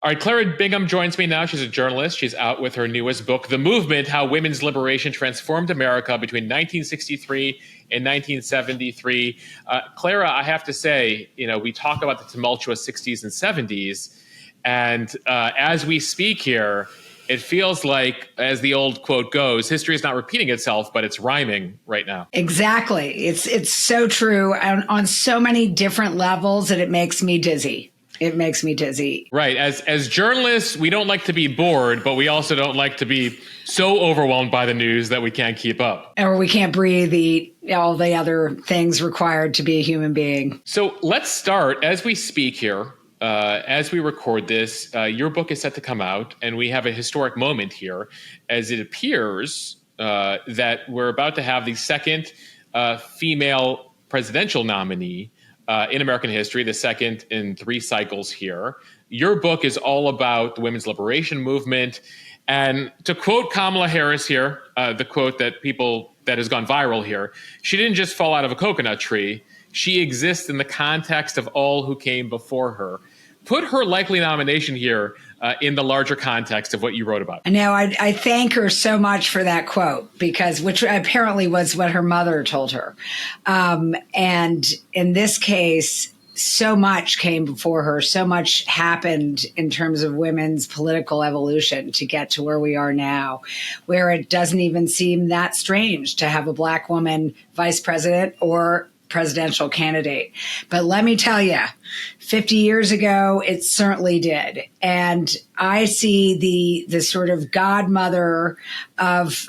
All right, Clara Bingham joins me now. She's a journalist. She's out with her newest book, The Movement, How Women's Liberation Transformed America Between 1963 and 1973. Clara, I have to say, we talk about the tumultuous 60s and 70s, and as we speak here, it feels like, as the old quote goes, history is not repeating itself, but it's rhyming right now. Exactly. It's so true on so many different levels that it makes me dizzy. It makes me dizzy. Right. As journalists, we don't like to be bored, but we also don't like to be so overwhelmed by the news that we can't keep up. Or we can't breathe all the other things required to be a human being. So let's start as we speak here. As we record this, your book is set to come out, and we have a historic moment here, as it appears that we're about to have the second female presidential nominee in American history, the second in 3 cycles here. Your book is all about the women's liberation movement. And to quote Kamala Harris here, the quote that has gone viral here, she didn't just fall out of a coconut tree. She exists in the context of all who came before her. Put her likely nomination here in the larger context of what you wrote about. Now, I thank her so much for that quote, which apparently was what her mother told her. And in this case, so much came before her. So much happened in terms of women's political evolution to get to where we are now, where it doesn't even seem that strange to have a Black woman vice president or presidential candidate. But let me tell you, 50 years ago, it certainly did. And I see the sort of godmother of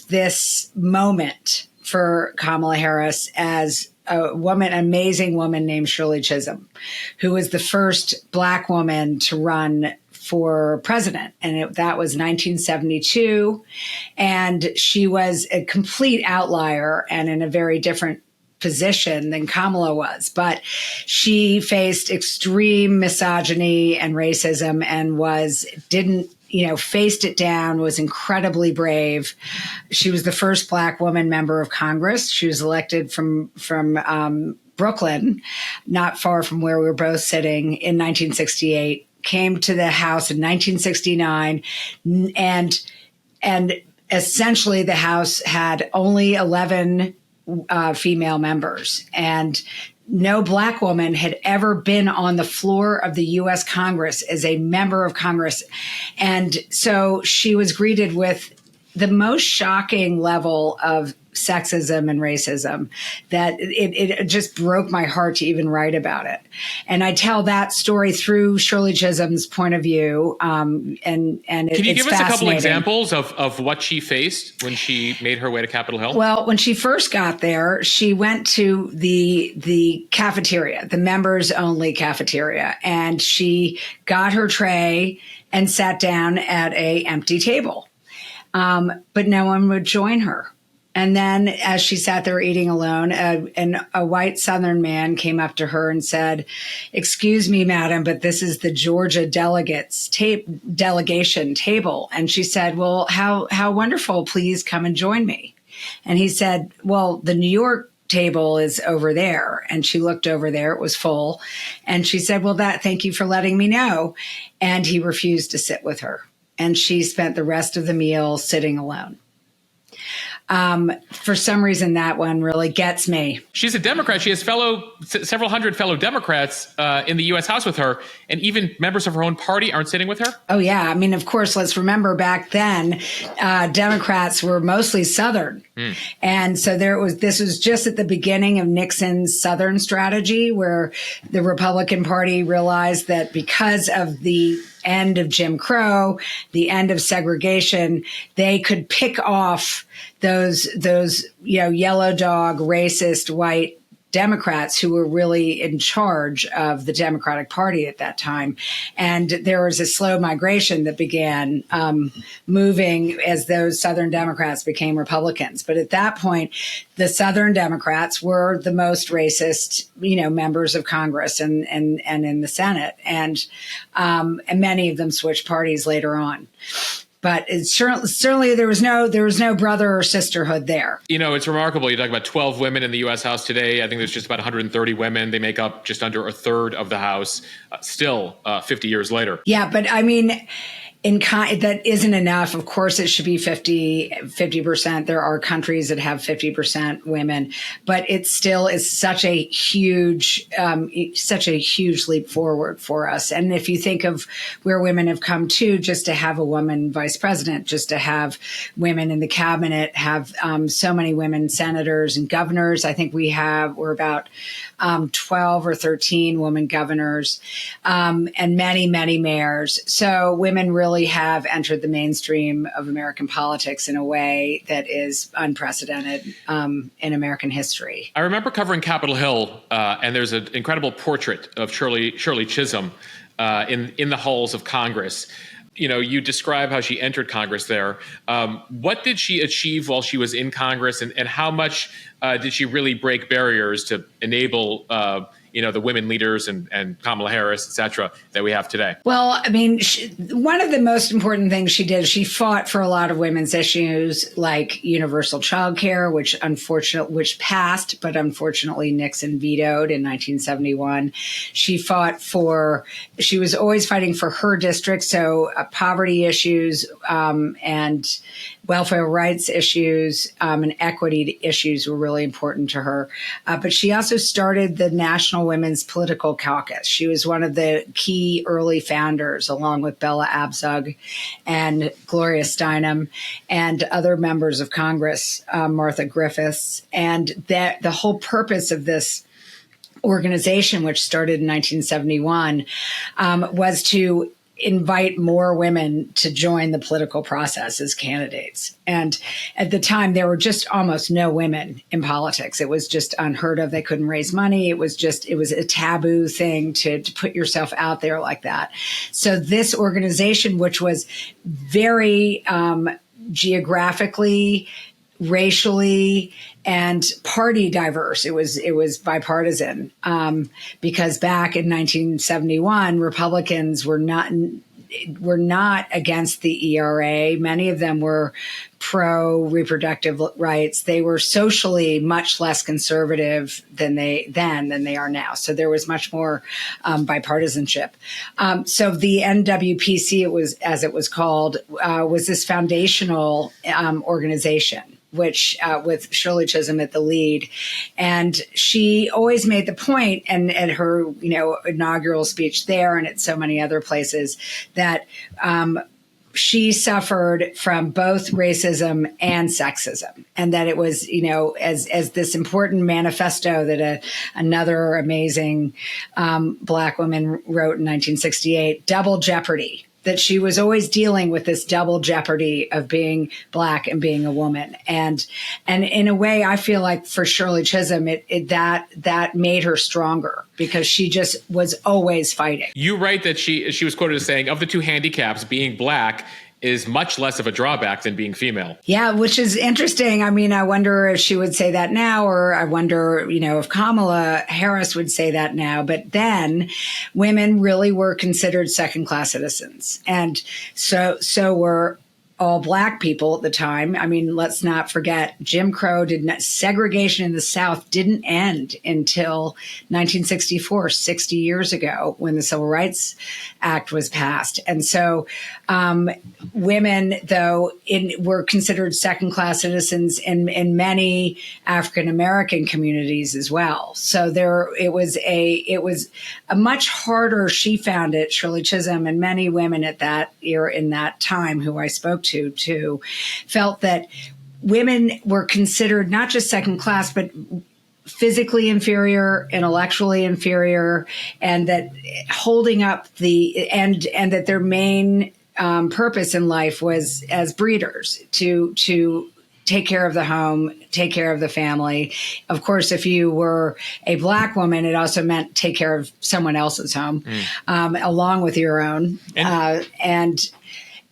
this moment for Kamala Harris as a woman, amazing woman named Shirley Chisholm, who was the first Black woman to run for president. And that was 1972. And she was a complete outlier and in a very different position than Kamala was, but she faced extreme misogyny and racism and faced it down, was incredibly brave. She was the first Black woman member of Congress. She was elected from Brooklyn, not far from where we were both sitting, in 1968, came to the House in 1969, and essentially the House had only 11 female members, and no Black woman had ever been on the floor of the U.S. Congress as a member of Congress. And so she was greeted with the most shocking level of sexism and racism that it just broke my heart to even write about it. And I tell that story through Shirley Chisholm's point of view. And can you give us a couple examples of what she faced when she made her way to Capitol Hill? Well, when she first got there, she went to the cafeteria, the members only cafeteria, and she got her tray and sat down at a empty table. But no one would join her. And then as she sat there eating alone, a white Southern man came up to her and said, "Excuse me, madam, but this is the Georgia delegation table." And she said, "Well, how wonderful. Please come and join me." And he said, "Well, the New York table is over there." And she looked over there. It was full. And she said, "Well, thank you for letting me know." And he refused to sit with her. And she spent the rest of the meal sitting alone. For some reason, that one really gets me. She's a Democrat. She has several hundred fellow Democrats in the U.S. House with her, and even members of her own party aren't sitting with her. Oh, yeah. I mean, of course, let's remember back then, Democrats were mostly Southern. And so this was just at the beginning of Nixon's Southern strategy, where the Republican Party realized that because of the end of Jim Crow, the end of segregation, they could pick off those yellow dog, racist white Democrats who were really in charge of the Democratic Party at that time. And there was a slow migration that began moving as those Southern Democrats became Republicans. But at that point, the Southern Democrats were the most racist, members of Congress and in the Senate. And many of them switched parties later on. but it's certainly there was no brother or sisterhood there. You know, it's remarkable. You talk about 12 women in the U.S. House today. I think there's just about 130 women. They make up just under a third of the House, still 50 years later. Yeah, but I mean, that isn't enough. Of course, it should be 50%. There are countries that have 50% women, but it still is such a huge leap forward for us. And if you think of where women have come to, just to have a woman vice president, just to have women in the cabinet, have so many women senators and governors. I think we're about 12 or 13 women governors, and many, many mayors. So women really have entered the mainstream of American politics in a way that is unprecedented in American history. I remember covering Capitol Hill, and there's an incredible portrait of Shirley Chisholm in the halls of Congress. You know, you describe how she entered Congress there. What did she achieve while she was in Congress, and how much did she really break barriers to enable the women leaders and Kamala Harris, et cetera, that we have today? Well, I mean, one of the most important things she did, she fought for a lot of women's issues like universal child care, which passed, but unfortunately Nixon vetoed in 1971. She was always fighting for her district. So poverty issues and welfare rights issues and equity issues were really important to her. But she also started the National Women's Political Caucus. She was one of the key early founders, along with Bella Abzug and Gloria Steinem and other members of Congress, Martha Griffiths. And that the whole purpose of this organization, which started in 1971, was to invite more women to join the political process as candidates. And at the time, there were just almost no women in politics. It was just unheard of. They couldn't raise money. It was a taboo thing to put yourself out there like that. So this organization, which was very geographically, racially, and party diverse. It was bipartisan, because back in 1971, Republicans were not against the ERA. Many of them were pro reproductive rights. They were socially much less conservative than they are now. So there was much more bipartisanship. So the NWPC, as it was called, was this foundational organization, which with Shirley Chisholm at the lead. And she always made the point, and at her inaugural speech there and at so many other places, that she suffered from both racism and sexism, and that it was, as this important manifesto that another amazing Black woman wrote in 1968, Double Jeopardy. That she was always dealing with this double jeopardy of being Black and being a woman. And in a way, I feel like for Shirley Chisholm, that made her stronger, because she just was always fighting. You write that she was quoted as saying, of the two handicaps, being Black is much less of a drawback than being female. Yeah, which is interesting. I mean, I wonder if she would say that now, or I wonder, if Kamala Harris would say that now. But then women really were considered second-class citizens. And so were all Black people at the time. I mean, let's not forget, Jim Crow segregation in the South didn't end until 1964, 60 years ago, when the Civil Rights Act was passed. And so women, though, were considered second-class citizens in many African-American communities as well. So it was a much harder, she found it, Shirley Chisholm, and many women at that era, in that time, who I spoke to felt that women were considered not just second class, but physically inferior, intellectually inferior, and that holding up and that their main purpose in life was as breeders to take care of the home, take care of the family. Of course, if you were a Black woman, it also meant take care of someone else's home, along with your own.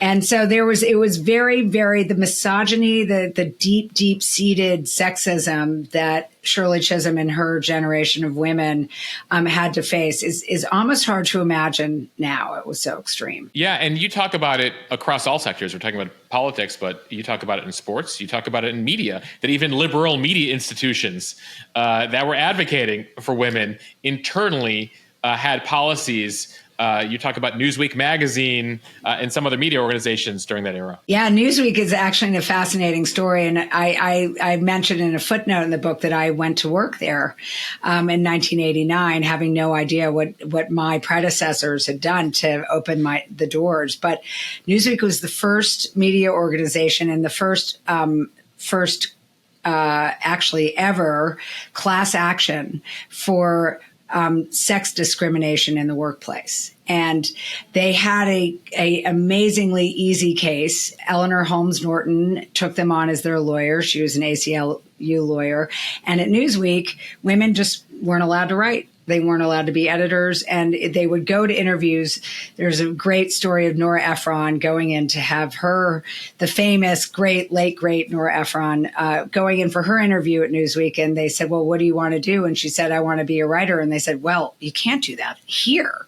And so it was very, very, the misogyny, the deep, deep seated sexism that Shirley Chisholm and her generation of women had to face is almost hard to imagine now. It was so extreme. Yeah, and you talk about it across all sectors. We're talking about politics, but you talk about it in sports. You talk about it in media, that even liberal media institutions that were advocating for women internally had policies. You talk about Newsweek magazine and some other media organizations during that era. Yeah, Newsweek is actually a fascinating story. And I mentioned in a footnote in the book that I went to work there in 1989, having no idea what my predecessors had done to open the doors. But Newsweek was the first media organization and the first actually ever class action for sex discrimination in the workplace. And they had a amazingly easy case. Eleanor Holmes Norton took them on as their lawyer. She was an ACLU lawyer. And at Newsweek, women just weren't allowed to write. They weren't allowed to be editors, and they would go to interviews. There's a great story of Nora Ephron going in to have the famous, late great Nora Ephron, going in for her interview at Newsweek. And they said, well, what do you want to do? And she said, I want to be a writer. And they said, well, you can't do that here.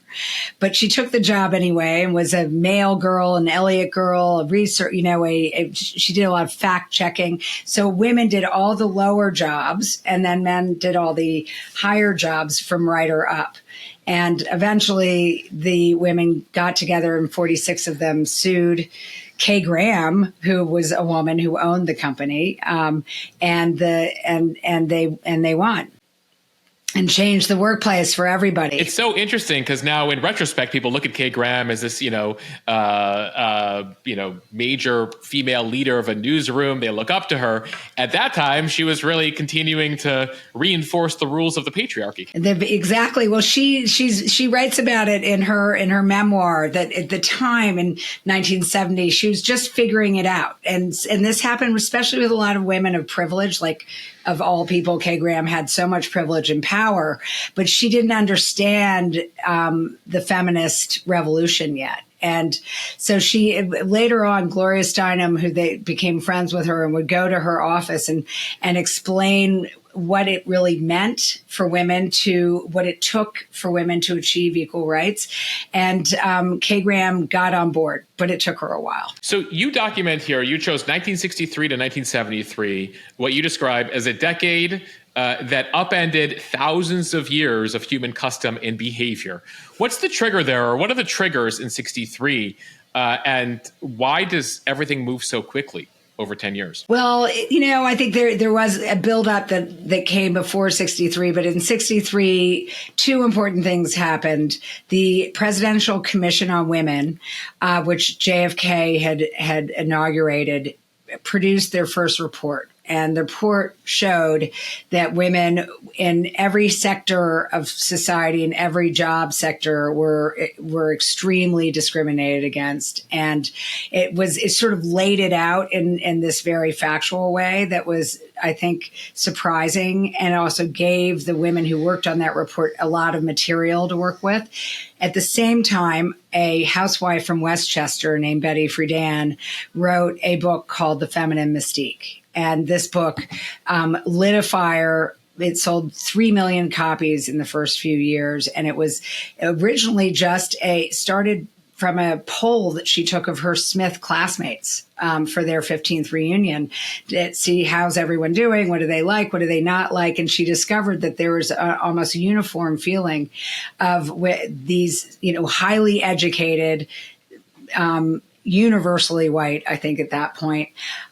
But she took the job anyway and was a mail girl, an Elliott girl, a research, she did a lot of fact checking. So women did all the lower jobs and then men did all the higher jobs from writer up. And eventually the women got together and 46 of them sued Kay Graham, who was a woman who owned the company, and they won. And change the workplace for everybody. It's so interesting because now, in retrospect, people look at Kay Graham as this, major female leader of a newsroom. They look up to her. At that time, she was really continuing to reinforce the rules of the patriarchy. Exactly. Well, she writes about it in her memoir that at the time in 1970, she was just figuring it out, and this happened especially with a lot of women of privilege, like. Of all people, Kay Graham had so much privilege and power, but she didn't understand the feminist revolution yet. And so she later on, Gloria Steinem, who they became friends with her and would go to her office and explain what it really meant for women what it took for women to achieve equal rights. And Kay Graham got on board, but it took her a while. So you document here, you chose 1963 to 1973, what you describe as a decade that upended thousands of years of human custom and behavior. What's the trigger there, or what are the triggers in 63? And why does everything move so quickly over 10 years? Well, I think there was a buildup that came before 63, but in 63, two important things happened. The Presidential Commission on Women, which JFK had inaugurated, produced their first report. And the report showed that women in every sector of society, in every job sector, were extremely discriminated against. And it sort of laid it out in this very factual way that was, I think, surprising, and also gave the women who worked on that report a lot of material to work with. At the same time, a housewife from Westchester named Betty Friedan wrote a book called The Feminine Mystique. And this book lit a fire. It sold 3 million copies in the first few years. And it was originally started from a poll that she took of her Smith classmates for their 15th reunion to see how's everyone doing, what do they like, what do they not like. And she discovered that there was almost a uniform feeling of these, highly educated, universally white, I think, at that point,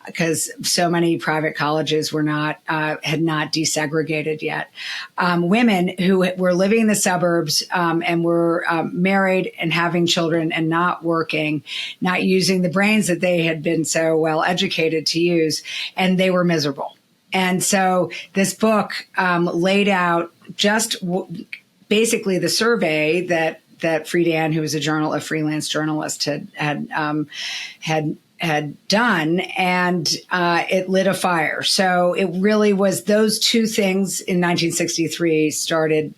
because so many private colleges had not desegregated yet. Women who were living in the suburbs and were married and having children and not working, not using the brains that they had been so well educated to use, and they were miserable. And so this book laid out just basically the survey that Friedan, who was a freelance journalist, had had done, and it lit a fire. So it really was those two things in 1963 started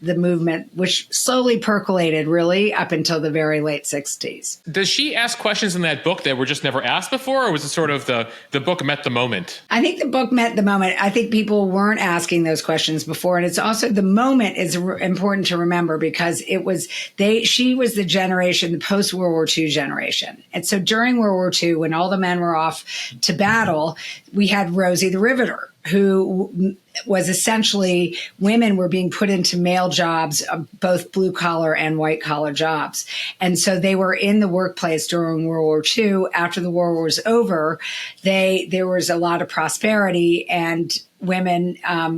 the movement, which slowly percolated really up until the very late 60s. Does she ask questions in that book that were just never asked before, or was it sort of the book met the moment? I think the book met the moment. I think people weren't asking those questions before, and it's also the moment is important to remember because she was the generation, the post World War II generation, and so during World War II, when all the men were off to battle, we had Rosie the Riveter, who was essentially women were being put into male jobs, both blue collar and white collar jobs. And so they were in the workplace during World War II. After the war was over, there was a lot of prosperity and women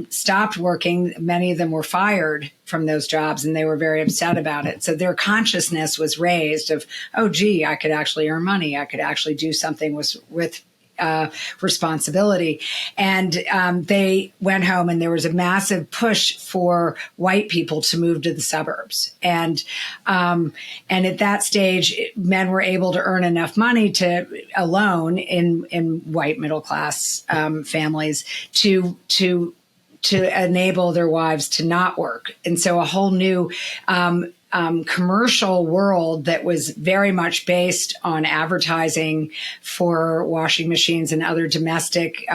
stopped working. Many of them were fired from those jobs and they were very upset about it. So their consciousness was raised of, oh, gee, I could actually earn money. I could actually do something with responsibility. And they went home and there was a massive push for white people to move to the suburbs. And at that stage, men were able to earn enough money alone in white middle class families to enable their wives to not work. And so a whole new commercial world that was very much based on advertising for washing machines and other domestic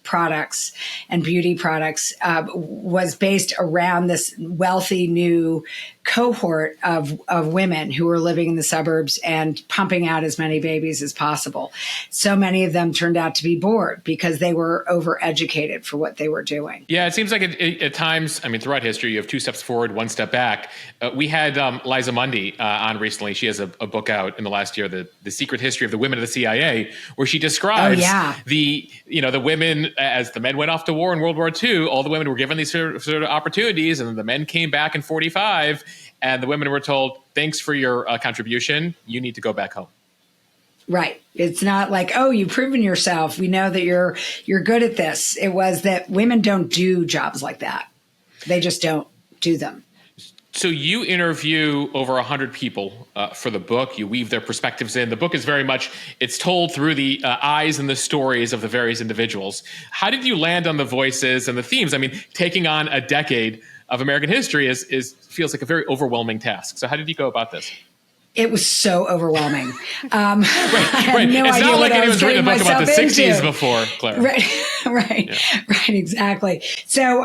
products and beauty products was based around this wealthy new cohort of women who were living in the suburbs and pumping out as many babies as possible. So many of them turned out to be bored because they were overeducated for what they were doing. Yeah, it seems like at times, I mean, throughout history, you have two steps forward, one step back. We had Liza Mundy on recently. She has a book out in the last year, The Secret History of the Women of the CIA, where she describes the women as the men went off to war in World War II. All the women were given these sort of opportunities, and the men came back in 45. And the women were told, thanks for your contribution. You need to go back home. Right. It's not like, oh, you've proven yourself. We know that you're good at this. It was that women don't do jobs like that. They just don't do them. So you interview over 100 people for the book. You weave their perspectives in. The book is very much, it's told through the eyes and the stories of the various individuals. How did you land on the voices and the themes? I mean, taking on a decade of American history feels like a very overwhelming task. So how did you go about this? It was so overwhelming. Right. It's not like anyone's written a book about the 60s before, Clara. Right, exactly. So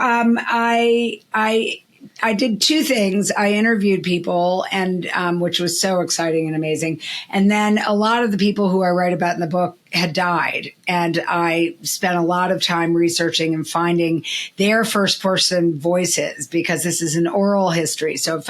I did two things. I interviewed people, and which was so exciting and amazing. And then a lot of the people who I write about in the book had died, and I spent a lot of time researching and finding their first-person voices because this is an oral history. So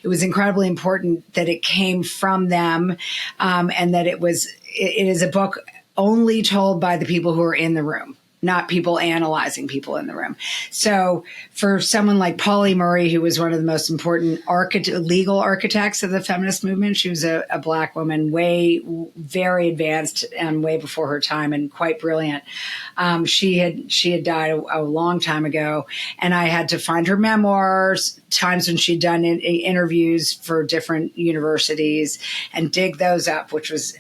it was incredibly important that it came from them, and that it is a book only told by the people who are in the room, not people analyzing people in the room. So for someone like Pauli Murray, who was one of the most important legal architects of the feminist movement, she was a Black woman, very advanced and way before her time and quite brilliant. She had died a long time ago, and I had to find her memoirs, times when she'd done interviews for different universities, and dig those up, which was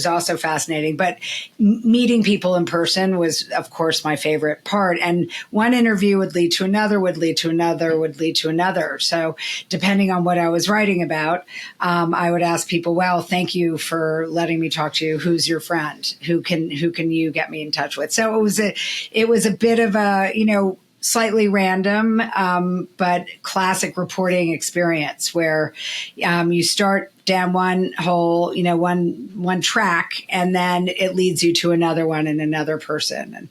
also fascinating. But meeting people in person was, of course, my favorite part. And one interview would lead to another, would lead to another, would lead to another. So depending on what I was writing about, I would ask people, well, thank you for letting me talk to you. Who's your friend? Who can you get me in touch with? So it was a bit of a, slightly random, but classic reporting experience where you start down one hole, one track, and then it leads you to another one and another person.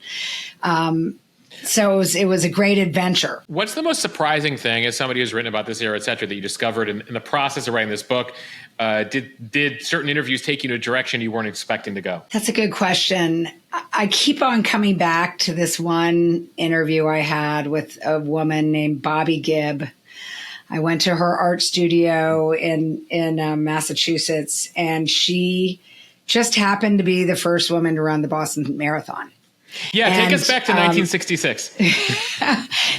And so it was a great adventure. What's the most surprising thing, as somebody who's written about this era, et cetera, that you discovered in the process of writing this book? Did certain interviews take you in a direction you weren't expecting to go? That's a good question. I keep on coming back to this one interview I had with a woman named Bobby Gibb. I went to her art studio in Massachusetts, and she just happened to be the first woman to run the Boston Marathon. Yeah, take us back to 1966.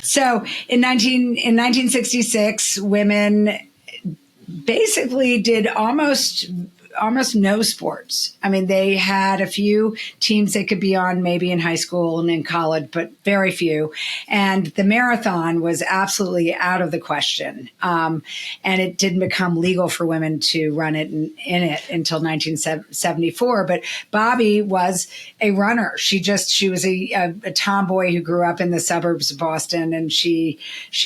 So in 1966, women basically did almost almost no sports. I mean, they had a few teams they could be on maybe in high school and in college, but very few. And the marathon was absolutely out of the question. And it didn't become legal for women to run it in it until 1974. But Bobby was a runner. She was a tomboy who grew up in the suburbs of Boston, and she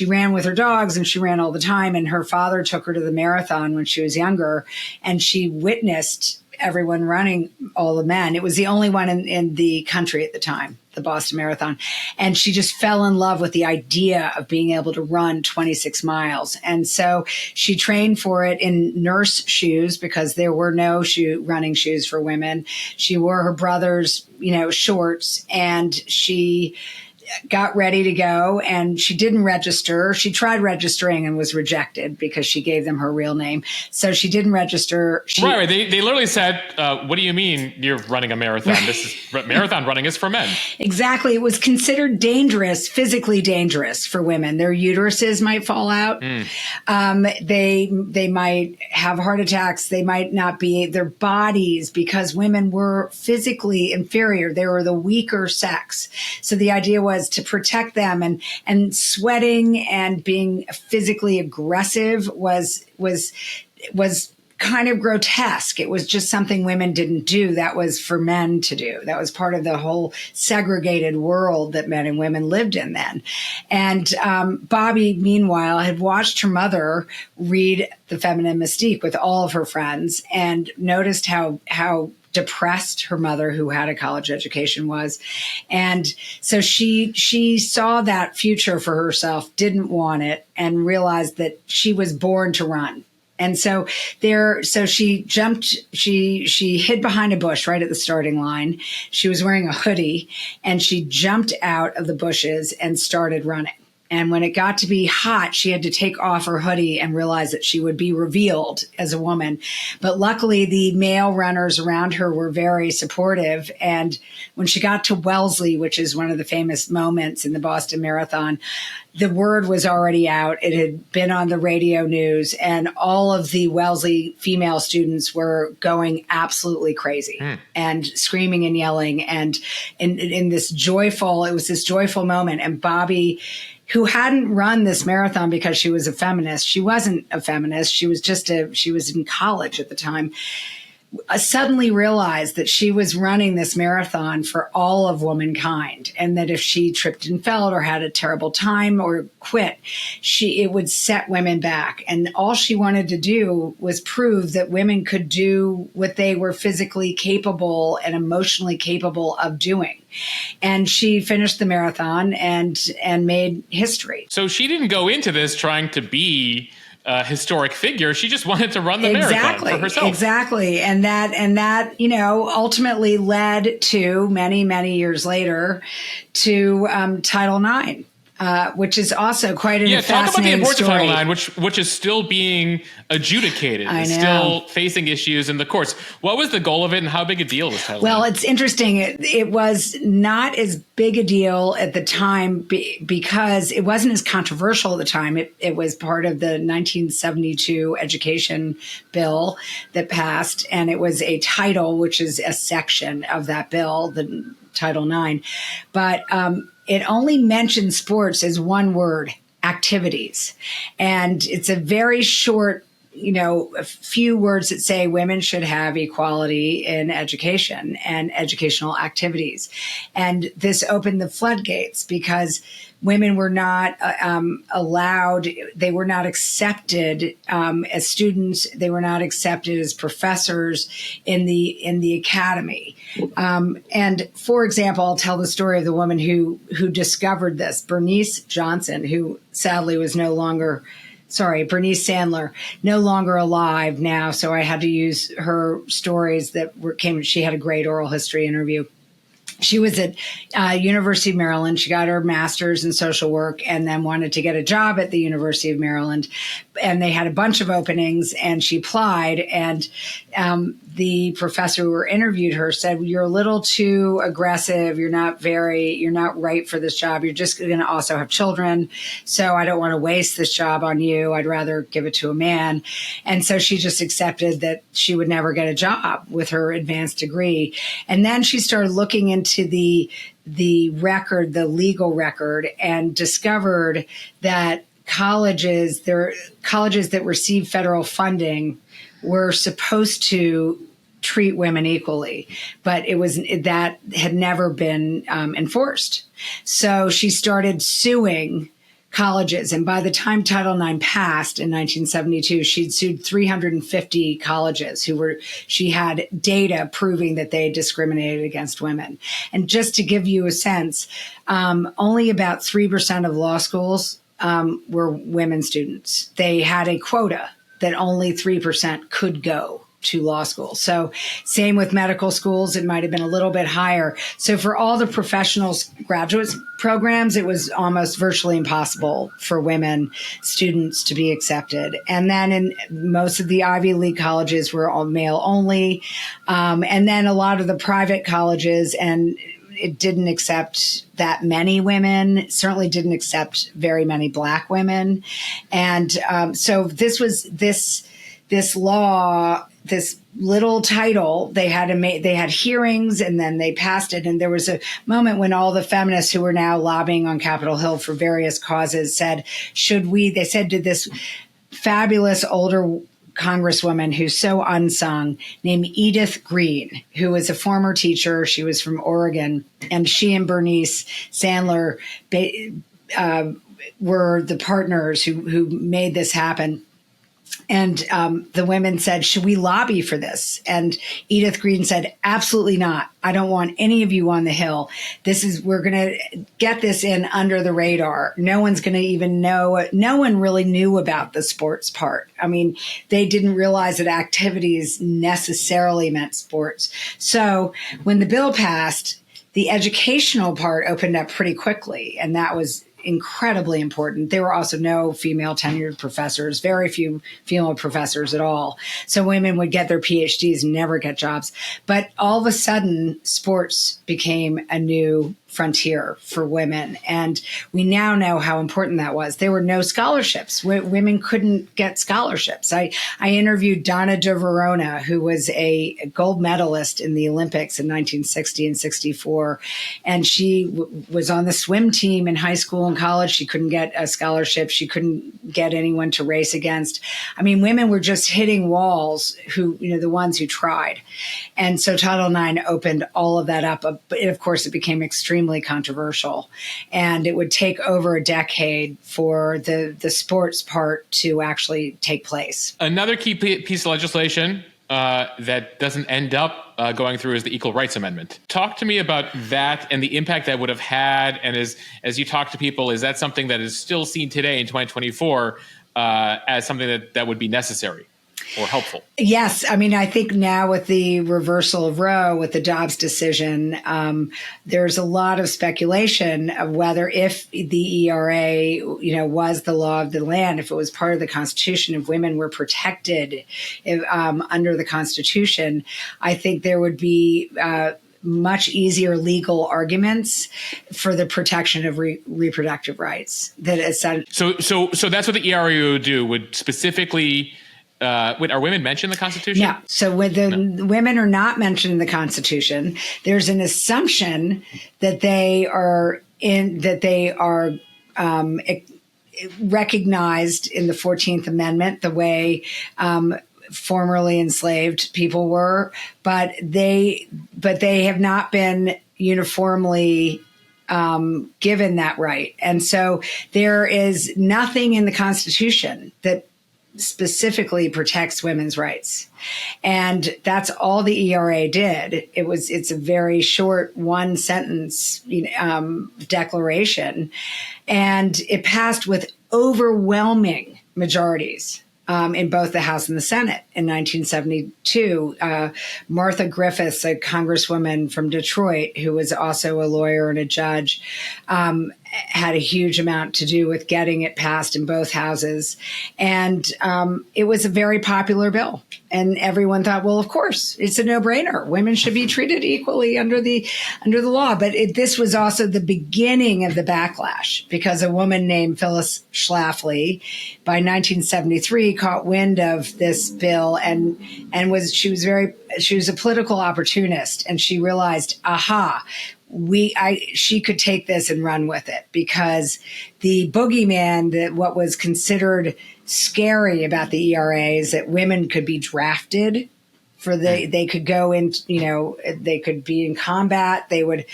ran with her dogs, and she ran all the time. And her father took her to the marathon when she was younger, and she witnessed everyone running, all the men. It was the only one in the country at the time, the Boston Marathon. And she just fell in love with the idea of being able to run 26 miles. And so she trained for it in nurse shoes because there were no running shoes for women. She wore her brother's, shorts, and she got ready to go, and she didn't register. She tried registering and was rejected because she gave them her real name. So she didn't register. Right. They literally said, what do you mean you're running a marathon? Marathon running is for men. Exactly. It was considered dangerous, physically dangerous for women. Their uteruses might fall out. They might have heart attacks. They might not be their bodies, because women were physically inferior. They were the weaker sex. So the idea was to protect them, and sweating and being physically aggressive was kind of grotesque. It was just something women didn't do. That was for men to do. That was part of the whole segregated world that men and women lived in then. And Bobby, meanwhile, had watched her mother read The Feminine Mystique with all of her friends, and noticed how depressed her mother, who had a college education, was. And so she saw that future for herself, didn't want it, and realized that she was born to run. And so she jumped, she hid behind a bush right at the starting line. She was wearing a hoodie, and she jumped out of the bushes and started running. And when it got to be hot, she had to take off her hoodie and realize that she would be revealed as a woman. But luckily, the male runners around her were very supportive. And when she got to Wellesley, which is one of the famous moments in the Boston Marathon, the word was already out. It had been on the radio news, and all of the Wellesley female students were going absolutely crazy and screaming and yelling. And in this it was this joyful moment. And Bobby, who hadn't run this marathon because she was a feminist. She wasn't a feminist. She was in college at the time. Suddenly realized that she was running this marathon for all of womankind, and that if she tripped and fell or had a terrible time or quit, it would set women back. And all she wanted to do was prove that women could do what they were physically capable and emotionally capable of doing. And she finished the marathon and made history. So she didn't go into this trying to be a historic figure. She just wanted to run the marathon for herself. Exactly. And that, ultimately led to many, many years later to Title IX. Which is also quite a fascinating story. Talk about the abortion Title IX, which is still being adjudicated. It's still facing issues in the courts. What was the goal of it, and how big a deal was Title IX? Well, it's interesting. It was not as big a deal at the time because it wasn't as controversial at the time. It was part of the 1972 education bill that passed, and it was a title, which is a section of that bill, the Title IX. But it only mentions sports as one word, activities. And it's a very short, a few words that say women should have equality in education and educational activities. And this opened the floodgates because women were not allowed, they were not accepted as students, they were not accepted as professors in the academy. And for example, I'll tell the story of the woman who discovered this, Bernice Johnson, who sadly was Bernice Sandler, no longer alive now. So I had to use her stories she had a great oral history interview. She was at University of Maryland. She got her master's in social work and then wanted to get a job at the University of Maryland. And they had a bunch of openings, and she applied. And the professor who interviewed her said, "You're a little too aggressive. You're not right for this job. You're just going to also have children. So I don't want to waste this job on you. I'd rather give it to a man." And so she just accepted that she would never get a job with her advanced degree. And then she started looking into the legal record, and discovered that colleges that receive federal funding were supposed to treat women equally, but that had never been enforced. So she started suing colleges. And by the time Title IX passed in 1972, she'd sued 350 colleges she had data proving that they discriminated against women. And just to give you a sense, only about 3% of law schools were women students. They had a quota that only 3% could go to law school. So same with medical schools, it might have been a little bit higher. So for all the professional graduate programs, it was almost virtually impossible for women students to be accepted. And then in most of the Ivy League colleges were all male only. And then a lot of the private colleges, and it didn't accept that many women, certainly didn't accept very many Black women. And so this law, this little title, they had hearings, and then they passed it. And there was a moment when all the feminists who were now lobbying on Capitol Hill for various causes said, they said to this fabulous older congresswoman who's so unsung, named Edith Green, who was a former teacher. She was from Oregon, and she and Bernice Sandler were the partners who made this happen. And the women said, "Should we lobby for this?" And Edith Green said, "Absolutely not. I don't want any of you on the Hill. We're going to get this in under the radar. No one's going to even know. No one really knew about the sports part. I mean, they didn't realize that activities necessarily meant sports." So when the bill passed, the educational part opened up pretty quickly, and that was incredibly important. There were also no female tenured professors, very few female professors at all. So women would get their PhDs and never get jobs. But all of a sudden, sports became a new frontier for women. And we now know how important that was. There were no scholarships. Women couldn't get scholarships. I interviewed Donna de Verona, who was a gold medalist in the Olympics in 1960 and 64. And she was on the swim team in high school and college. She couldn't get a scholarship. She couldn't get anyone to race against. I mean, women were just hitting walls, the ones who tried. And so Title IX opened all of that up. But of course, it became extremely controversial, and it would take over a decade for the sports part to actually take place. Another key piece of legislation that doesn't end up going through is the Equal Rights Amendment. Talk to me about that and the impact that would have had. And as you talk to people, is that something that is still seen today in 2024 as something that would be necessary or helpful? Yes. I mean, I think now with the reversal of Roe, with the Dobbs decision, there's a lot of speculation of whether if the ERA, was the law of the land, if it was part of the Constitution, if women were protected under the Constitution, I think there would be much easier legal arguments for the protection of reproductive rights. So that's what the ERA would do, would specifically... are women mentioned in the Constitution? No. So women are not mentioned in the Constitution. There's an assumption that they are recognized in the 14th Amendment the way formerly enslaved people were, but they have not been uniformly given that right. And so there is nothing in the Constitution that specifically protects women's rights. And that's all the ERA did. It's a very short one sentence declaration, and it passed with overwhelming majorities. in both the House and the Senate in 1972. Martha Griffiths, a congresswoman from Detroit, who was also a lawyer and a judge, had a huge amount to do with getting it passed in both houses. And it was a very popular bill. And everyone thought, well, of course, it's a no-brainer. Women should be treated equally under the law. But this was also the beginning of the backlash, because a woman named Phyllis Schlafly, by 1973, caught wind of this bill and she was a political opportunist, and she realized, aha, she could take this and run with it, because the boogeyman, what was considered scary about the ERA, is that women could be drafted they could go in, they could be in combat. They would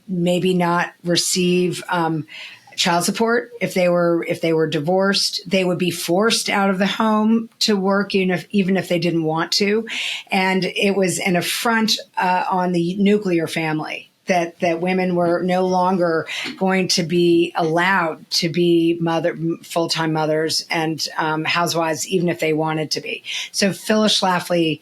maybe not receive child support if they were divorced. They would be forced out of the home to work, even if they didn't want to. And it was an affront on the nuclear family that women were no longer going to be allowed to be full-time mothers and housewives, even if they wanted to be. So Phyllis Schlafly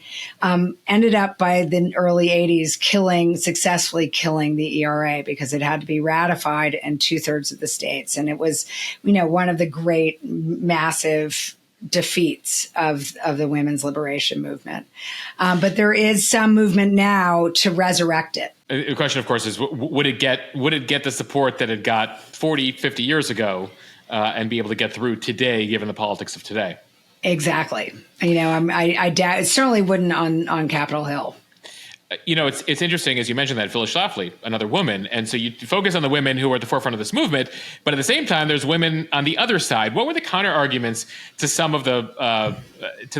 ended up by the early 80s successfully killing the ERA, because it had to be ratified in 2/3 of the states. And it was, one of the great massive defeats of the women's liberation movement. But there is some movement now to resurrect it. The question, of course, is would it get the support that it got 40, 50 years ago and be able to get through today, given the politics of today? Exactly. I doubt it certainly wouldn't on Capitol Hill. It's interesting, as you mentioned, that Phyllis Schlafly, another woman, and so you focus on the women who are at the forefront of this movement, but at the same time, there's women on the other side. What were the counter arguments to some of the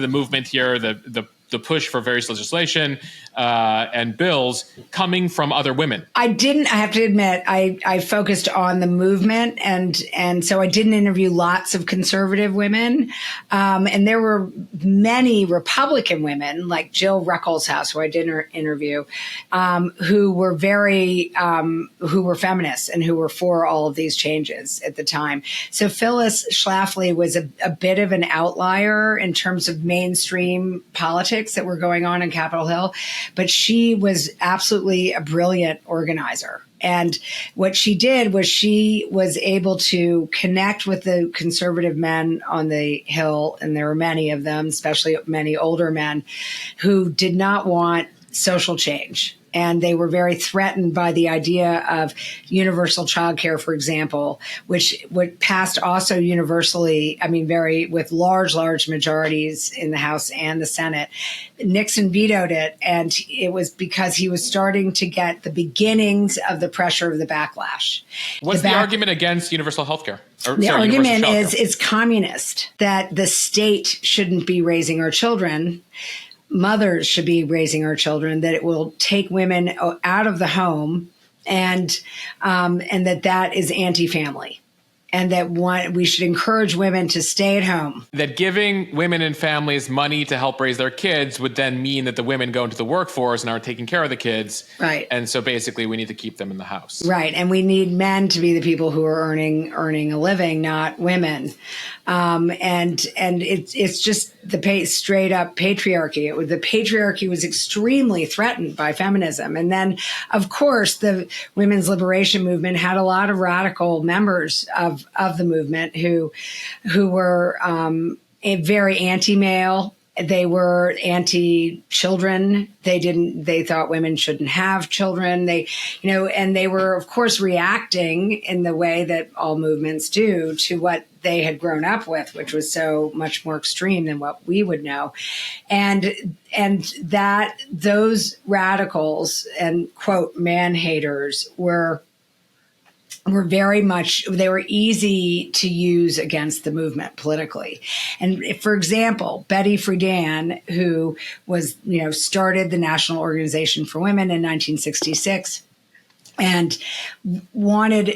movement here, the push for various legislation and bills coming from other women? I have to admit, I focused on the movement, and so I didn't interview lots of conservative women. And there were many Republican women, like Jill Ruckelshaus, who I did interview, who were who were feminists and who were for all of these changes at the time. So Phyllis Schlafly was a bit of an outlier in terms of mainstream politics that were going on in Capitol Hill, but she was absolutely a brilliant organizer. And what she did was she was able to connect with the conservative men on the Hill, and there were many of them, especially many older men, who did not want social change. And they were very threatened by the idea of universal childcare, for example, which passed also universally, with large majorities in the House and the Senate. Nixon vetoed it, and it was because he was starting to get the beginnings of the pressure of the backlash. What's the argument against universal health care? The argument is it's communist, that the state shouldn't be raising our children. Mothers should be raising our children, that it will take women out of the home, and that is anti-family, and that we should encourage women to stay at home. That giving women and families money to help raise their kids would then mean that the women go into the workforce and are taking care of the kids. Right. And so basically we need to keep them in the house. Right. And we need men to be the people who are earning a living, not women. And it's just the straight up patriarchy. The patriarchy was extremely threatened by feminism. And then, of course, the women's liberation movement had a lot of radical members of the movement who were very anti-male. They were anti-children. They thought women shouldn't have children. And they were, of course, reacting in the way that all movements do to what they had grown up with, which was so much more extreme than what we would know. And that those radicals and, quote, man haters were very much, they were easy to use against the movement politically. And for example, Betty Friedan, who was, started the National Organization for Women in 1966, and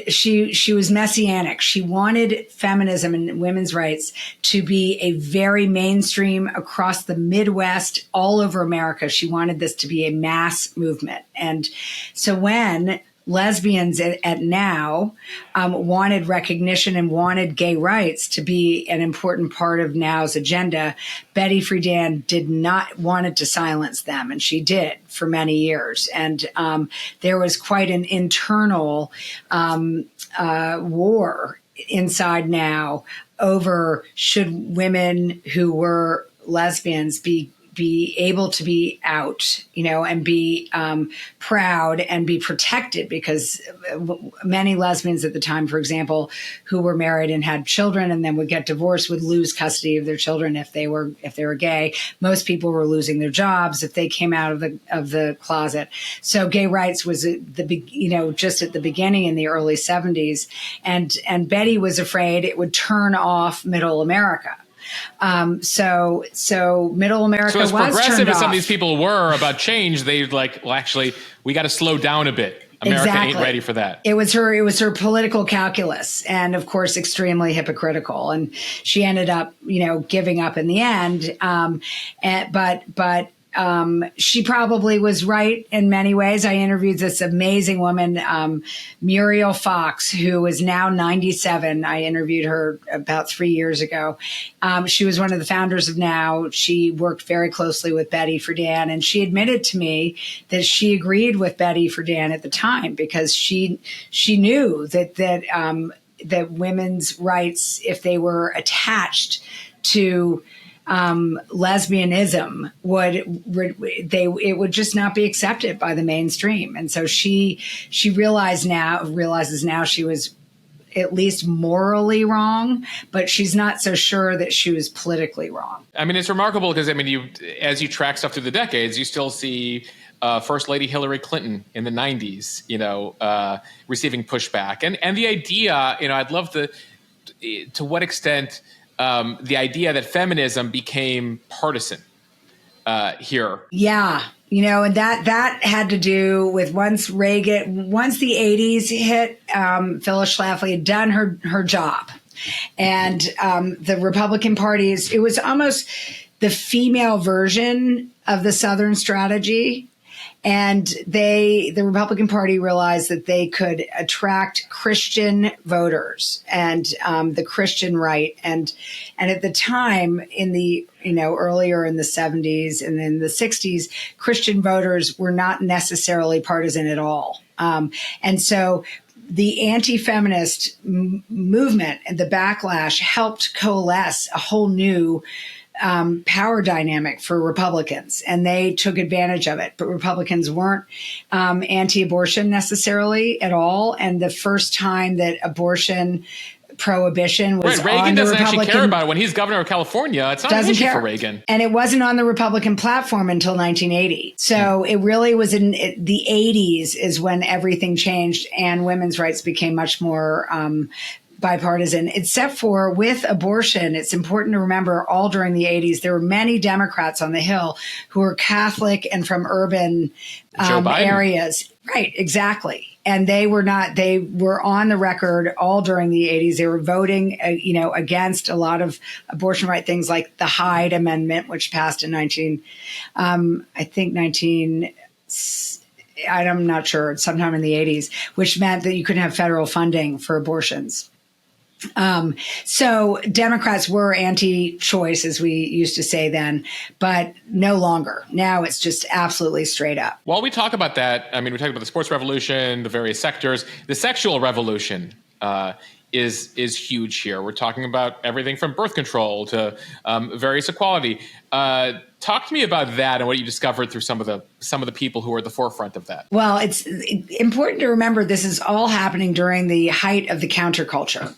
she was messianic. She wanted feminism and women's rights to be a very mainstream across the Midwest, all over America. She wanted this to be a mass movement. And so when lesbians at Now wanted recognition and wanted gay rights to be an important part of Now's agenda, Betty Friedan did not wanted to silence them, and she did for many years. And there was quite an internal war inside Now over should women who were lesbians be able to be out, and be proud and be protected, because many lesbians at the time, for example, who were married and had children and then would get divorced would lose custody of their children if they were gay. Most people were losing their jobs if they came out of the closet. So gay rights was just at the beginning in the early 70s, and Betty was afraid it would turn off Middle America. So Middle America was turned off. So as progressive as some of these people were about change, they actually, we got to slow down a bit. America ain't ready for that. It was her political calculus, and of course, extremely hypocritical. And she ended up, giving up in the end. But she probably was right in many ways. I interviewed this amazing woman, Muriel Fox, who is now 97. I interviewed her about 3 years ago. She was one of the founders of Now. She worked very closely with Betty Friedan, and she admitted to me that she agreed with Betty Friedan at the time because she knew that women's rights, if they were attached to lesbianism, it would just not be accepted by the mainstream. And so she realizes now she was at least morally wrong, but she's not so sure that she was politically wrong. I mean, it's remarkable because as you track stuff through the decades, you still see First Lady Hillary Clinton in the 90s, receiving pushback, and the idea, I'd love to what extent the idea that feminism became partisan here. Yeah. And that had to do with once the 80s hit, Phyllis Schlafly had done her job. And the Republican Party, it was almost the female version of the Southern strategy. And the Republican Party realized that they could attract Christian voters and the Christian right. And at the time in the, earlier in the 70s and in the 60s, Christian voters were not necessarily partisan at all. And so the anti-feminist movement and the backlash helped coalesce a whole new power dynamic for Republicans, and they took advantage of it. But Republicans weren't anti-abortion necessarily at all. And the first time that abortion prohibition was right. Reagan on doesn't actually care about it. When he's governor of California, it's not an issue for Reagan. And it wasn't on the Republican platform until 1980. So it really was in the 80s is when everything changed and women's rights became much more bipartisan, except for with abortion. It's important to remember all during the 80s, there were many Democrats on the Hill who were Catholic and from urban areas. Right, exactly. And they were on the record all during the 80s. They were voting, against a lot of abortion right things like the Hyde Amendment, which passed in I'm not sure, sometime in the 80s, which meant that you couldn't have federal funding for abortions. So Democrats were anti-choice, as we used to say then, but no longer. Now it's just absolutely straight up. While we talk about that, we talk about the sports revolution, the various sectors, the sexual revolution is huge here. We're talking about everything from birth control to various equality. Talk to me about that and what you discovered through some of the people who are at the forefront of that. Well, it's important to remember this is all happening during the height of the counterculture.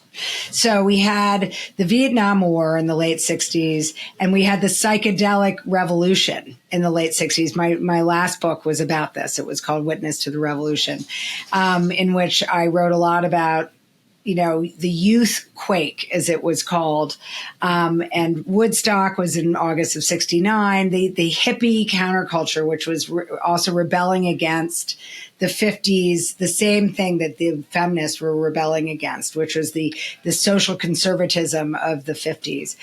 So we had the Vietnam War in the late 60s, and we had the psychedelic revolution in the late 60s. My last book was about this. It was called Witness to the Revolution, in which I wrote a lot about the youth quake, as it was called. And Woodstock was in August of 69. The hippie counterculture, which was also rebelling against the 50s, the same thing that the feminists were rebelling against, which was the social conservatism of the 50s,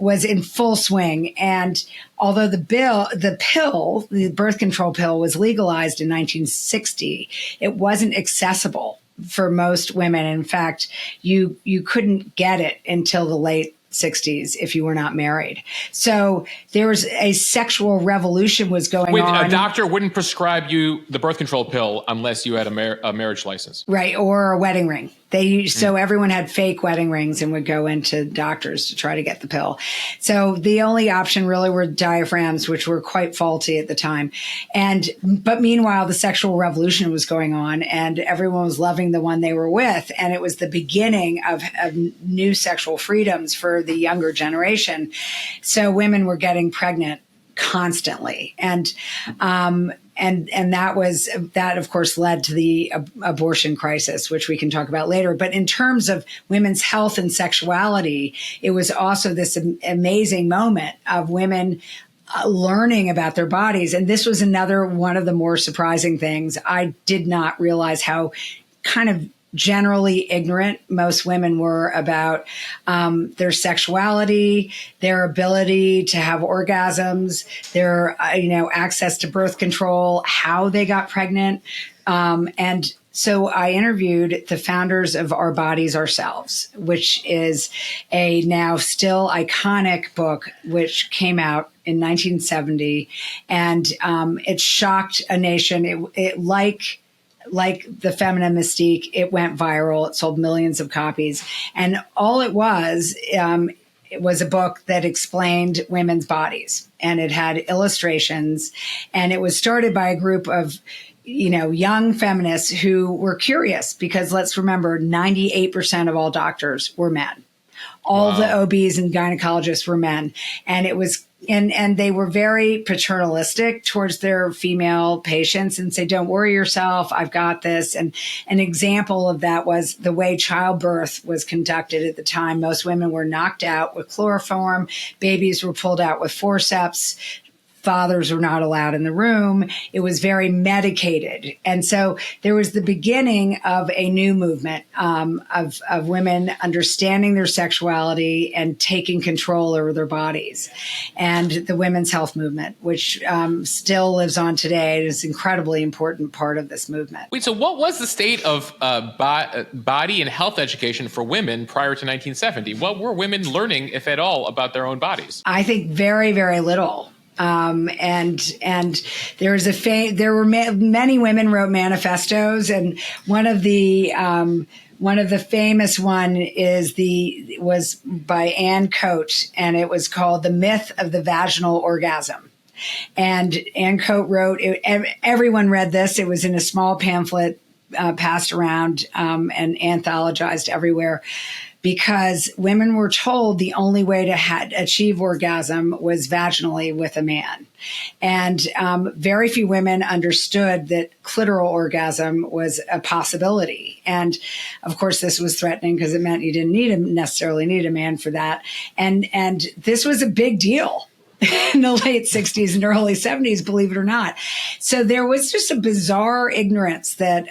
was in full swing. And although the birth control pill was legalized in 1960, it wasn't accessible for most women. In fact, you couldn't get it until the late 60s if you were not married. So there was a sexual revolution was going on. A doctor wouldn't prescribe you the birth control pill unless you had a marriage license. Right, or a wedding ring. So everyone had fake wedding rings and would go into doctors to try to get the pill. So the only option really were diaphragms, which were quite faulty at the time. But meanwhile, the sexual revolution was going on and everyone was loving the one they were with. And it was the beginning of new sexual freedoms for the younger generation. So women were getting pregnant constantly. And that of course led to the abortion crisis, which we can talk about later. But in terms of women's health and sexuality, it was also this amazing moment of women learning about their bodies. And this was another one of the more surprising things. I did not realize how kind of generally ignorant most women were about their sexuality, their ability to have orgasms, their access to birth control, how they got pregnant. And so I interviewed the founders of Our Bodies, Ourselves, which is a now still iconic book, which came out in 1970. And it shocked a nation. It like the Feminine Mystique, it went viral. It sold millions of copies. And all it was a book that explained women's bodies. And it had illustrations. And it was started by a group of young feminists who were curious, because let's remember 98% of all doctors were men. All the OBs and gynecologists were men. And it was and they were very paternalistic towards their female patients and say, don't worry yourself, I've got this. And an example of that was the way childbirth was conducted at the time. Most women were knocked out with chloroform. Babies were pulled out with forceps. Fathers were not allowed in the room. It was very medicated. And so there was the beginning of a new movement of women understanding their sexuality and taking control over their bodies. And the women's health movement, which still lives on today, is an incredibly important part of this movement. Wait, so what was the state of body and health education for women prior to 1970? What were women learning, if at all, about their own bodies? I think very, very little. And there was many women wrote manifestos, and one of the famous one was by Ann Coate, and it was called The Myth of the Vaginal Orgasm. And Ann Coate wrote it, everyone read this. It was in a small pamphlet, passed around, and anthologized everywhere, because women were told the only way to achieve orgasm was vaginally with a man. And very few women understood that clitoral orgasm was a possibility. And of course, this was threatening because it meant you didn't necessarily need a man for that. And this was a big deal in the late 60s and early 70s, believe it or not. So there was just a bizarre ignorance that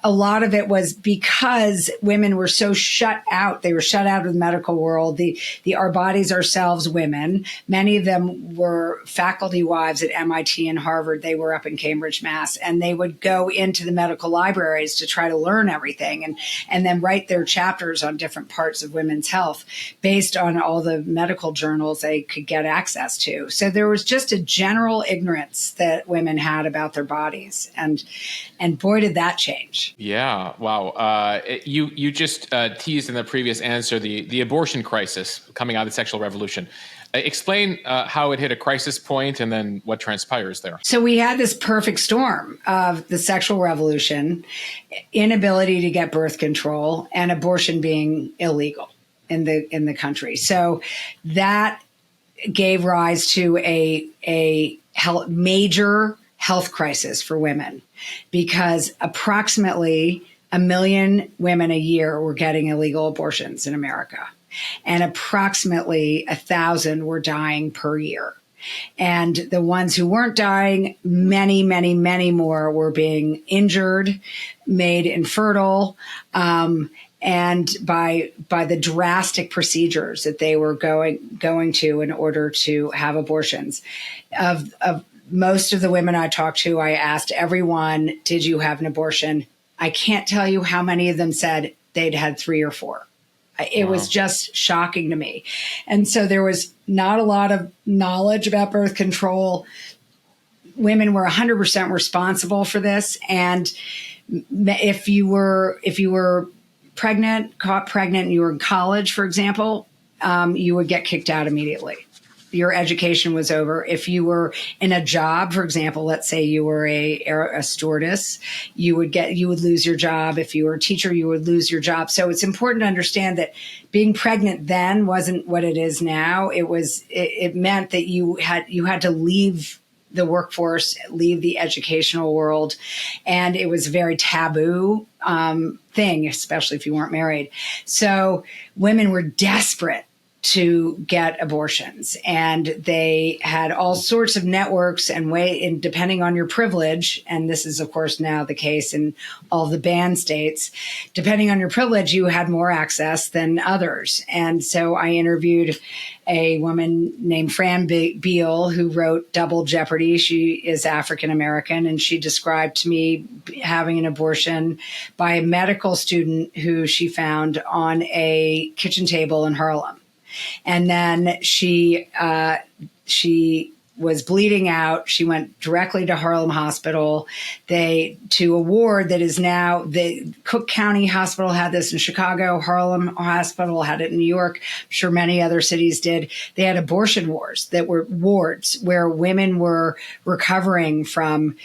a lot of it was because women were so shut out. They were shut out of the medical world. The Our Bodies, Ourselves women, many of them were faculty wives at MIT and Harvard. They were up in Cambridge, Mass. And they would go into the medical libraries to try to learn everything and then write their chapters on different parts of women's health based on all the medical journals they could get access to. So there was just a general ignorance that women had about their bodies, and boy, did that change. Yeah, wow. You just teased in the previous answer the abortion crisis coming out of the sexual revolution. Explain how it hit a crisis point and then what transpires there. So we had this perfect storm of the sexual revolution, inability to get birth control, and abortion being illegal in the country. So that gave rise to a major health crisis for women, because approximately 1 million women a year were getting illegal abortions in America, and approximately 1,000 were dying per year. And the ones who weren't dying, many, many, many more were being injured, made infertile, and by the drastic procedures that they were going to in order to have abortions. Of most of the women I talked to, I asked everyone, "Did you have an abortion?" I can't tell you how many of them said they'd had 3 or 4. It was just shocking to me. And so there was not a lot of knowledge about birth control. Women were 100% responsible for this. And if you were pregnant, caught pregnant, and you were in college, for example, you would get kicked out immediately. Your education was over. If you were in a job, for example, let's say you were a stewardess, you would lose your job. If you were a teacher, you would lose your job. So it's important to understand that being pregnant then wasn't what it is now. It meant that you had to leave the workforce, leave the educational world, and it was a very taboo thing, especially if you weren't married. So women were desperate to get abortions, and they had all sorts of networks and depending on your privilege, and this is of course now the case in all the banned states, depending on your privilege, you had more access than others. And so I interviewed a woman named Fran Beal, who wrote Double Jeopardy. She is African American, and she described to me having an abortion by a medical student who she found on a kitchen table in Harlem. And then she was bleeding out. She went directly to Harlem Hospital. To a ward that is now, the Cook County Hospital had this in Chicago. Harlem Hospital had it in New York. I'm sure many other cities did. They had abortion wards that were wards where women were recovering from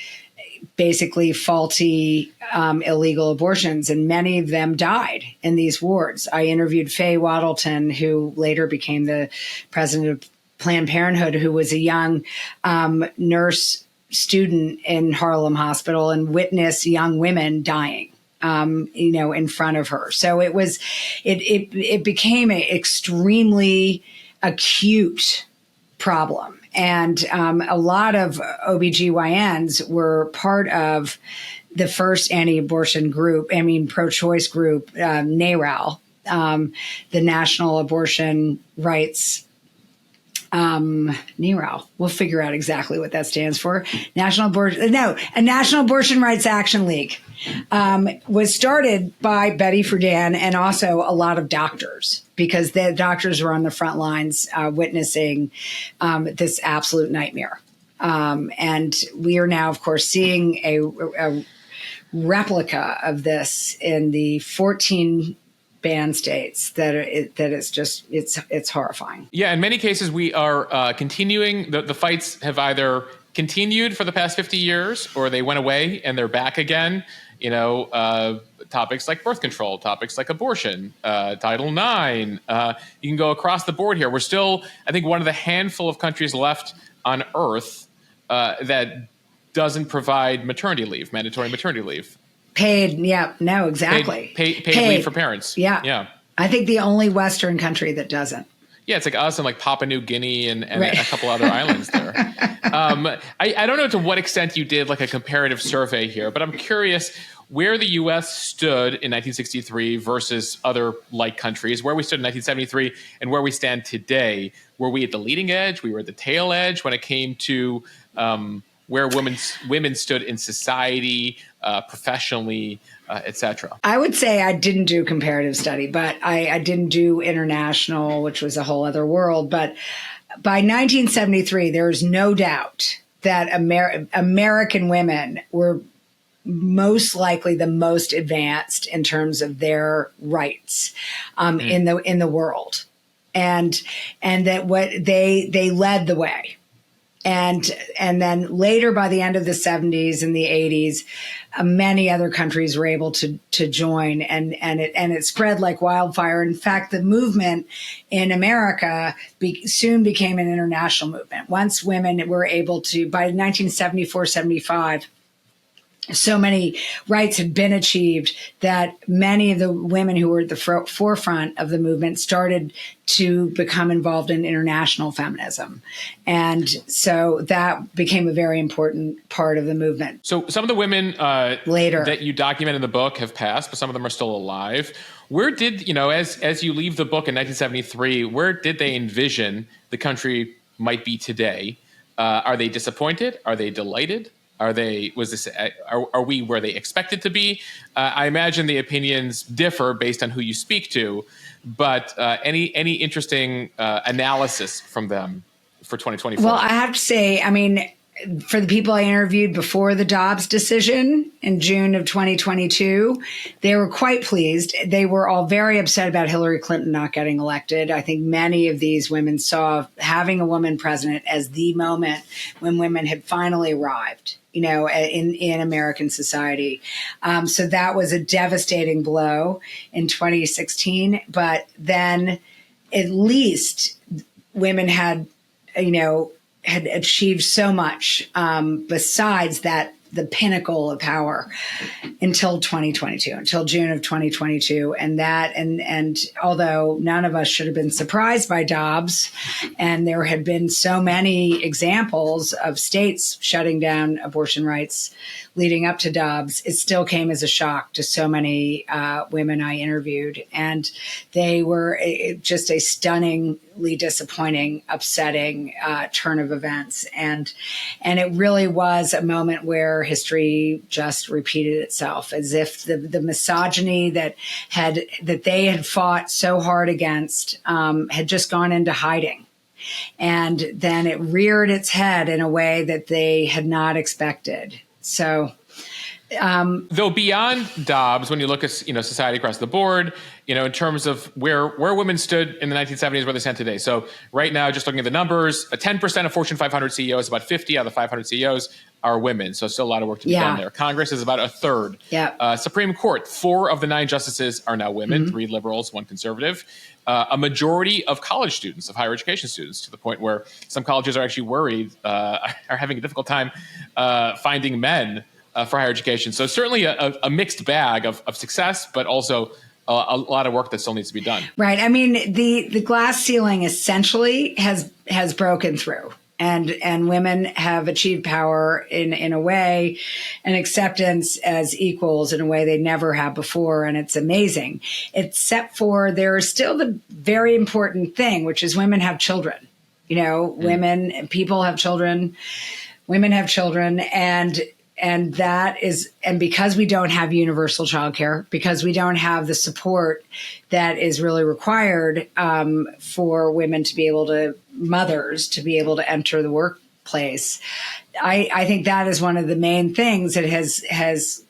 basically faulty illegal abortions, and many of them died in these wards. I interviewed Faye Waddleton, who later became the president of Planned Parenthood, who was a young nurse student in Harlem Hospital and witnessed young women dying, in front of her. So it became an extremely acute problem. And a lot of OBGYNs were part of the first anti-abortion group, pro-choice group, NARAL, the National Abortion Rights, NARAL. We'll figure out exactly what that stands for. National Abortion Rights Action League was started by Betty Friedan and also a lot of doctors, because the doctors were on the front lines witnessing this absolute nightmare. And we are now, of course, seeing a replica of this in the 14 banned states that it's just, it's horrifying. Yeah, in many cases, we are continuing. The fights have either continued for the past 50 years or they went away and they're back again. Topics like birth control, topics like abortion, Title IX. You can go across the board here. We're still, I think, one of the handful of countries left on Earth that doesn't provide maternity leave, mandatory maternity leave. Paid, yeah, no, exactly. Paid leave for parents. Yeah. I think the only Western country that doesn't. Yeah, it's like us and like Papua New Guinea and right. A couple other islands there. I don't know to what extent you did like a comparative survey here, but I'm curious where the U.S. stood in 1963 versus other like countries, where we stood in 1973 and where we stand today. Were we at the leading edge? We were at the tail edge when it came to where women stood in society, professionally, et cetera? I would say I didn't do comparative study, but I didn't do international, which was a whole other world. But by 1973, there is no doubt that American women were most likely the most advanced in terms of their rights in the world, and that what they led the way. And then later, by the end of the 70s and the 80s, many other countries were able to join, and it spread like wildfire. In fact, the movement in America soon became an international movement. Once women were able to, by 1974, 75, so many rights had been achieved that many of the women who were at the forefront of the movement started to become involved in international feminism. And so that became a very important part of the movement. So some of the women later that you document in the book have passed, but some of them are still alive. Where did, as you leave the book in 1973, where did they envision the country might be today? Are they disappointed? Are they delighted? Are we where they expected to be? I imagine the opinions differ based on who you speak to, but any interesting analysis from them for 2024? Well, I have to say, I mean, for the people I interviewed before the Dobbs decision in June of 2022, they were quite pleased. They were all very upset about Hillary Clinton not getting elected. I think many of these women saw having a woman president as the moment when women had finally arrived, in American society. So that was a devastating blow in 2016. But then at least women had achieved so much besides that, the pinnacle of power until 2022, until June of 2022. And although none of us should have been surprised by Dobbs, and there had been so many examples of states shutting down abortion rights leading up to Dobbs, it still came as a shock to so many women I interviewed. And they were just a stunningly disappointing, upsetting turn of events. And it really was a moment where history just repeated itself, as if the misogyny that they had fought so hard against had just gone into hiding. And then it reared its head in a way that they had not expected. So, though beyond Dobbs, when you look at society across the board, in terms of where women stood in the 1970s, where they stand today. So right now, just looking at the numbers, 10% of Fortune 500 CEOs, about 50 out of the 500 CEOs are women. So still a lot of work to be done there. Congress is about a third. Supreme Court, 4 of the 9 justices are now women, 3 liberals, 1 conservative. A majority of college students, of higher education students, to the point where some colleges are actually worried, are having a difficult time finding men for higher education. So certainly a mixed bag of success, but also a lot of work that still needs to be done. Right. I mean, the glass ceiling essentially has broken through. And women have achieved power in a way, and acceptance as equals in a way they never have before. And it's amazing, except for there is still the very important thing, which is women have children. People have children, women have children, and that is, and because we don't have universal childcare, because we don't have the support that is really required for women to be able to, mothers to be able to enter the workplace, I think that is one of the main things that has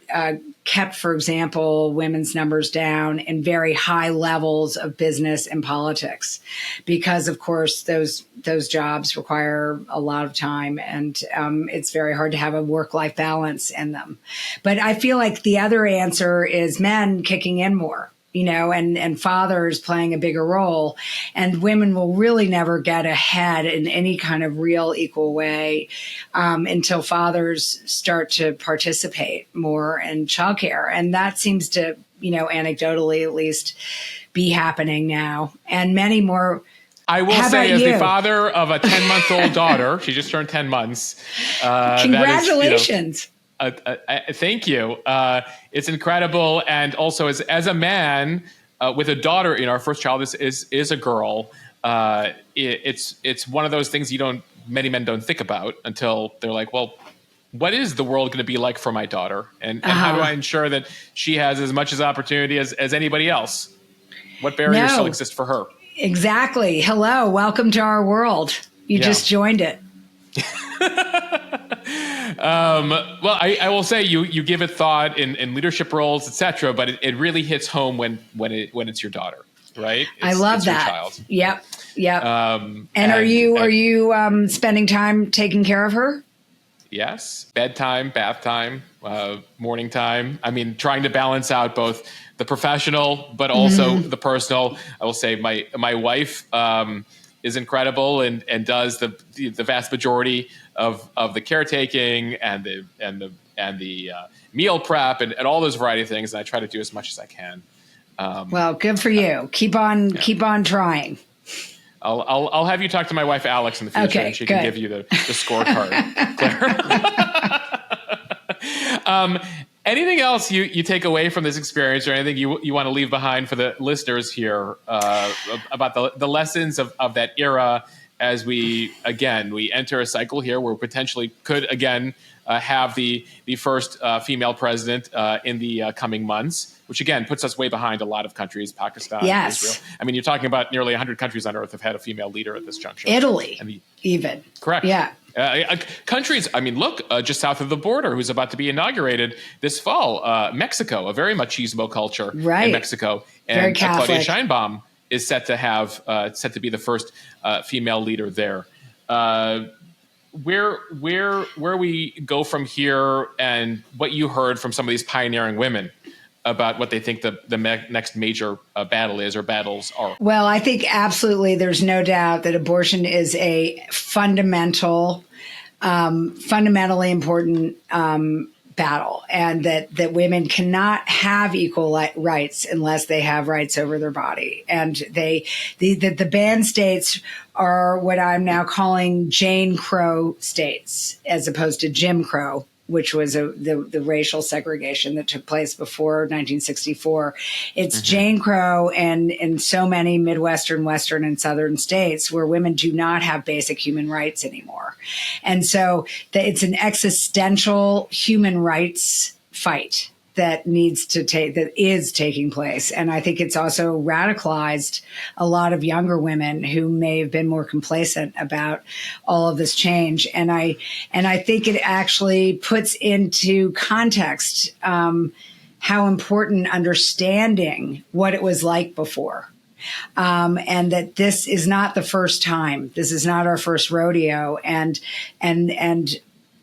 kept, for example, women's numbers down in very high levels of business and politics, because of course those jobs require a lot of time, and it's very hard to have a work-life balance in them. But I feel like the other answer is men kicking in more, and fathers playing a bigger role, and women will really never get ahead in any kind of real equal way until fathers start to participate more in childcare. And that seems to, anecdotally at least, be happening now. And many more. I will say, as the father of a 10-month-old daughter, she just turned 10 months. Congratulations. Thank you. It's incredible. And also as a man with a daughter, our first child is a girl. It's one of those things many men don't think about until they're like, well, what is the world going to be like for my daughter? And how do I ensure that she has as much as opportunity as anybody else? What barriers still exist for her? Exactly. Hello. Welcome to our world. You just joined it. Well, I will say you give it thought in leadership roles, etc. But it really hits home when it's your daughter, right? I love that. Your child. Yep. And are you spending time taking care of her? Yes, bedtime, bath time, morning time. I mean, trying to balance out both the professional but also the personal. I will say my wife is incredible and does the vast majority of the caretaking and the meal prep and all those variety of things. And I try to do as much as I can. Well, good for you. Keep on trying. I'll have you talk to my wife Alex in the future, Okay, and she good. can give you the scorecard, Claire. Anything else you take away from this experience, or anything you want to leave behind for the listeners here about the lessons of that era as we enter a cycle here where we potentially could again have the first female president in the coming months, which again puts us way behind a lot of countries, Pakistan, Yes. Israel. I mean, you're talking about nearly 100 countries on earth have had a female leader at this juncture. Italy, even. Correct. Yeah. Countries, I mean, look, just south of the border, who's about to be inaugurated this fall, Mexico, a very machismo culture in Mexico. And very Catholic. Claudia Sheinbaum is set to be the first female leader there. Where we go from here, and what you heard from some of these pioneering women about what they think the next major battle is, or battles are. Well, I think absolutely there's no doubt that abortion is a fundamentally important battle, and that women cannot have equal rights unless they have rights over their body. And the banned states are what I'm now calling Jane Crow states, as opposed to Jim Crow, which was the racial segregation that took place before 1964. It's Jane Crow and in so many Midwestern, Western, and Southern states where women do not have basic human rights anymore. And so it's an existential human rights fight that is taking place. And I think it's also radicalized a lot of younger women who may have been more complacent about all of this change. And I think it actually puts into context how important understanding what it was like before. And that this is not the first time. This is not our first rodeo. And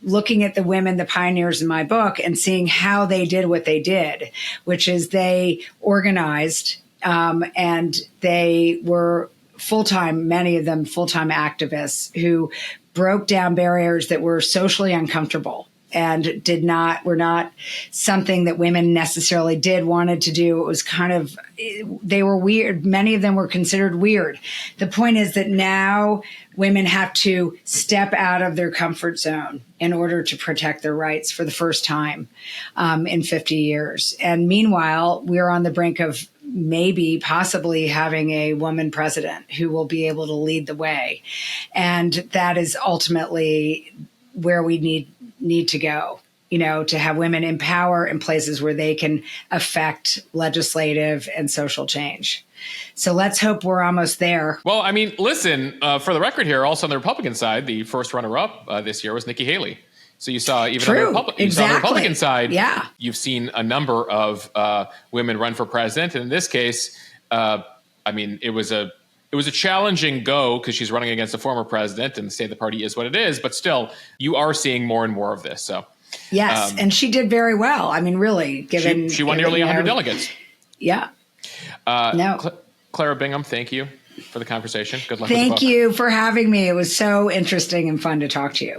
looking at the women, the pioneers in my book, and seeing how they did what they did, which is they organized and they were full-time, many of them full-time activists who broke down barriers that were socially uncomfortable and were not something that women necessarily wanted to do. It was they were weird. Many of them were considered weird. The point is that now women have to step out of their comfort zone in order to protect their rights for the first time in 50 years. And meanwhile, we're on the brink of possibly having a woman president who will be able to lead the way. And that is ultimately where we need to go, to have women in power in places where they can affect legislative and social change. So let's hope we're almost there. Well, I mean, listen, for the record here, also on the Republican side, the first runner-up this year was Nikki Haley. So you saw even on the Republican side, you've seen a number of women run for president. And in this case, I mean, it was a challenging go because she's running against a former president, and the state of the party is what it is. But still, you are seeing more and more of this. So yes, and she did very well. I mean, really, given she won nearly 100 delegates. Yeah. Clara Bingham, thank you for the conversation. Good luck. Thank you for having me. It was so interesting and fun to talk to you.